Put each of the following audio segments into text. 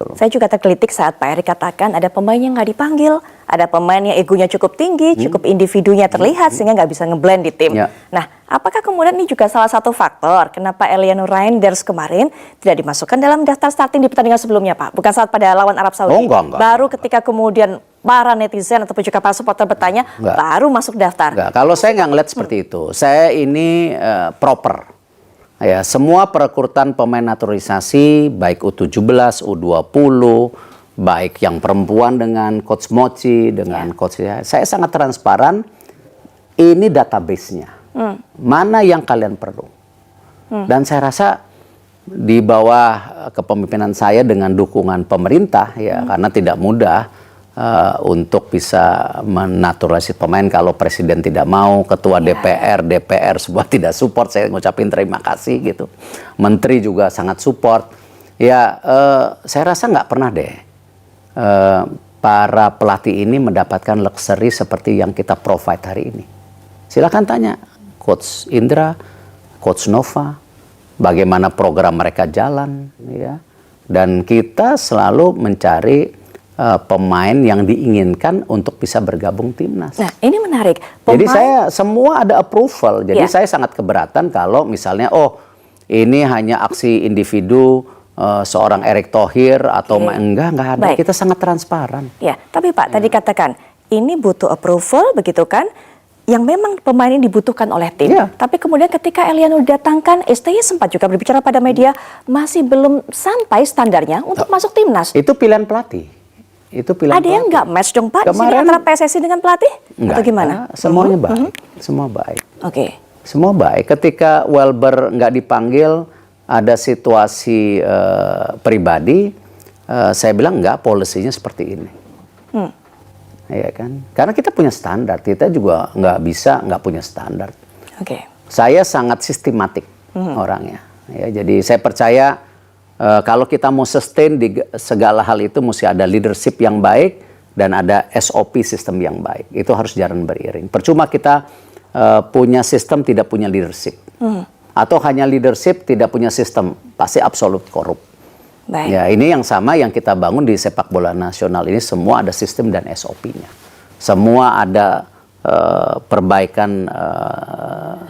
loh. Saya juga tergelitik saat Pak Erick katakan ada pemain yang nggak dipanggil, ada pemain yang egonya cukup tinggi, cukup individunya terlihat sehingga nggak bisa ngeblend di tim. Nah, apakah kemudian ini juga salah satu faktor kenapa Eliezer Reinders kemarin tidak dimasukkan dalam daftar starting di pertandingan sebelumnya, Pak? Bukan saat pada lawan Arab Saudi. Enggak. Baru ketika kemudian para netizen ataupun juga para supporter bertanya, baru masuk daftar. Enggak. Kalau saya nggak ngeliat seperti itu. Saya ini proper. Ya, semua perekrutan pemain naturalisasi baik U17, U20, baik yang perempuan dengan Coach Mochi, dengan Coach saya sangat transparan. Ini database-nya. Mana yang kalian perlu? Dan saya rasa di bawah kepemimpinan saya dengan dukungan pemerintah ya, karena tidak mudah untuk bisa menaturalisasi pemain kalau presiden tidak mau, ketua DPR semua tidak support, saya ngucapin terima kasih gitu. Menteri juga sangat support. Ya, saya rasa nggak pernah deh para pelatih ini mendapatkan luxury seperti yang kita provide hari ini. Silakan tanya Coach Indra, Coach Nova, bagaimana program mereka jalan, ya. Dan kita selalu mencari pemain yang diinginkan untuk bisa bergabung timnas. Nah, ini menarik. Jadi saya semua ada approval. Jadi saya sangat keberatan kalau misalnya, oh ini hanya aksi individu seorang Erick Thohir atau enggak ada. Kita sangat transparan. Ya, tapi Pak tadi katakan ini butuh approval, begitu kan? Yang memang pemain ini dibutuhkan oleh tim. Tapi kemudian ketika Eliezer datangkan, STY sempat juga berbicara pada media masih belum sampai standarnya untuk masuk timnas. Itu pilihan pelatih. Itu pilihan ada yang nggak match dong Pak di sini antara PSSI dengan pelatih? Enggak, atau gimana? Semuanya baik. Semua baik. Oke. Semua baik. Ketika Welber nggak dipanggil, ada situasi pribadi, saya bilang enggak, polisinya seperti ini. Ya kan? Karena kita punya standar, kita juga nggak punya standar. Saya sangat sistematik orangnya. Ya, jadi saya percaya kalau kita mau sustain di segala hal itu mesti ada leadership yang baik dan ada SOP sistem yang baik. Itu harus jalan beriring. Percuma kita punya sistem tidak punya leadership. Atau hanya leadership tidak punya sistem, pasti absolut korup. Ya, ini yang sama yang kita bangun di sepak bola nasional ini, semua ada sistem dan SOP-nya. Semua ada perbaikan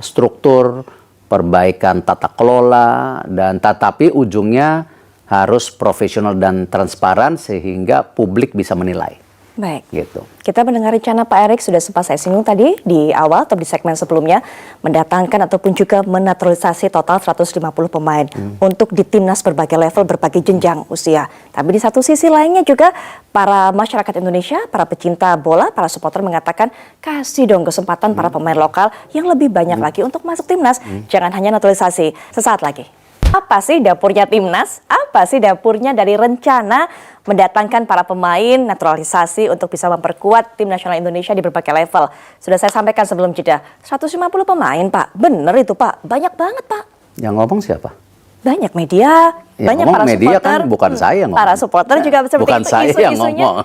struktur, perbaikan tata kelola, dan tetapi ujungnya harus profesional dan transparan sehingga publik bisa menilai. Baik. Gitu. Kita mendengar rencana Pak Erick, sudah sempat saya singgung tadi di awal atau di segmen sebelumnya, mendatangkan ataupun juga menaturalisasi total 150 pemain untuk di timnas berbagai level, berbagai jenjang usia. Tapi di satu sisi lainnya juga para masyarakat Indonesia, para pecinta bola, para supporter mengatakan kasih dong kesempatan para pemain lokal yang lebih banyak lagi untuk masuk timnas. Jangan hanya naturalisasi. Sesaat lagi. Apa sih dapurnya timnas? Apa sih dapurnya dari rencana mendatangkan para pemain naturalisasi untuk bisa memperkuat tim nasional Indonesia di berbagai level? Sudah saya sampaikan sebelum jeda, 150 pemain Pak. Bener itu Pak, banyak banget Pak. Yang ngomong siapa? Banyak media, banyak para media supporter. Kan bukan saya ngomong. Para supporter juga seperti bukan itu saya yang ngomong.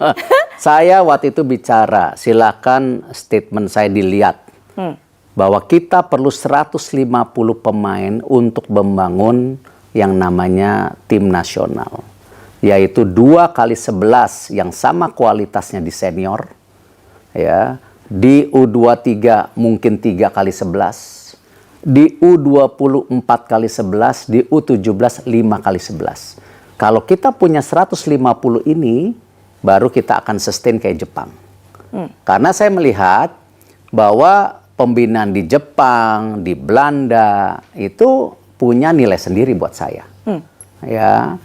Saya waktu itu bicara, silakan statement saya dilihat. Bahwa kita perlu 150 pemain untuk membangun yang namanya tim nasional. Yaitu 2x11 yang sama kualitasnya di senior. Ya, di U23 mungkin 3x11. Di U20 4x11, di U17 5x11. Kalau kita punya 150 ini, baru kita akan sustain kayak Jepang. Karena saya melihat bahwa pembinaan di Jepang, di Belanda itu punya nilai sendiri buat saya. Ya,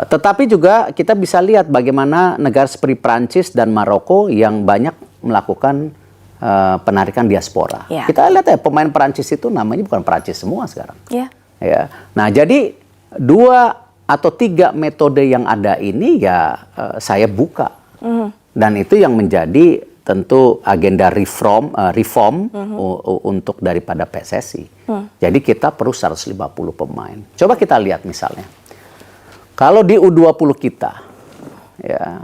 tetapi juga kita bisa lihat bagaimana negara seperti Prancis dan Maroko yang banyak melakukan penarikan diaspora. Kita lihat ya pemain Prancis itu namanya bukan Prancis semua sekarang. Ya. Nah, jadi 2 atau 3 metode yang ada ini ya saya buka. Dan itu yang menjadi tentu agenda reform untuk daripada PSSI. Jadi kita perlu 150 pemain. Coba kita lihat misalnya. Kalau di U20 kita, ya,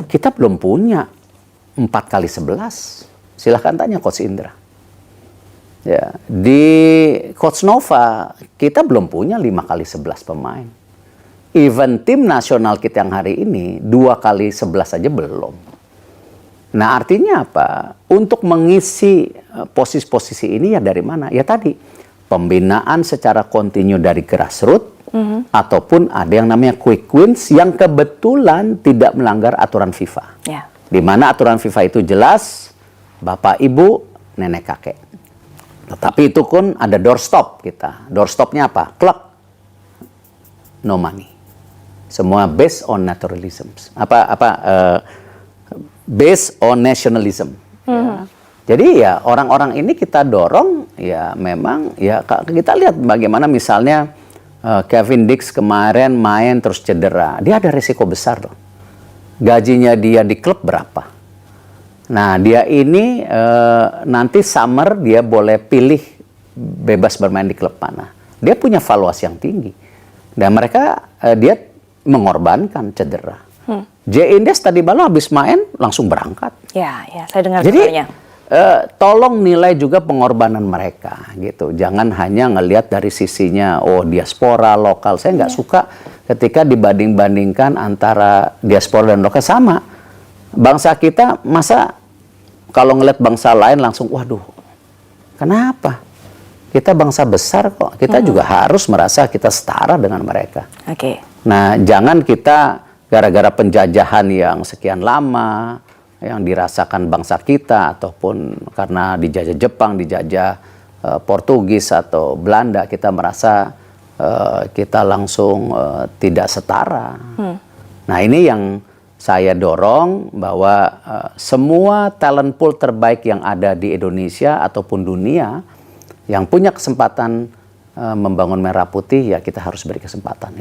kita belum punya 4x11. Silahkan tanya Coach Indra. Ya, di Coach Nova, kita belum punya 5x11 pemain. Even tim nasional kita yang hari ini 2x11 aja belum. Nah artinya apa? Untuk mengisi posisi-posisi ini ya dari mana? Ya tadi, pembinaan secara kontinu dari grassroots, ataupun ada yang namanya quick wins yang kebetulan tidak melanggar aturan FIFA. Ya. Di mana aturan FIFA itu jelas, bapak, ibu, nenek, kakek. Tetapi itu pun ada doorstop kita. Doorstopnya apa? Klub, no money. Semua based on naturalism. Based on nationalism. Ya. Jadi ya orang-orang ini kita dorong ya memang ya kita lihat bagaimana misalnya Kevin Dix kemarin main terus cedera. Dia ada risiko besar loh. Gajinya dia di klub berapa? Nah dia ini nanti summer dia boleh pilih bebas bermain di klub mana. Dia punya valuasi yang tinggi. Dan mereka dia mengorbankan cedera. J. Indes tadi malam habis main langsung berangkat. Ya, saya dengar Jadi kabarnya. tolong nilai juga pengorbanan mereka gitu. Jangan hanya ngelihat dari sisinya diaspora lokal. Saya nggak suka ketika dibanding-bandingkan antara diaspora dan lokal. Sama. Bangsa kita masa kalau ngelihat bangsa lain langsung waduh. Kenapa? Kita bangsa besar kok. Kita juga harus merasa kita setara dengan mereka. Oke. Nah, jangan kita gara-gara penjajahan yang sekian lama, yang dirasakan bangsa kita, ataupun karena dijajah Jepang, dijajah Portugis atau Belanda, kita merasa kita langsung tidak setara. Nah, ini yang saya dorong bahwa semua talent pool terbaik yang ada di Indonesia ataupun dunia, yang punya kesempatan membangun Merah Putih, ya kita harus beri kesempatan itu.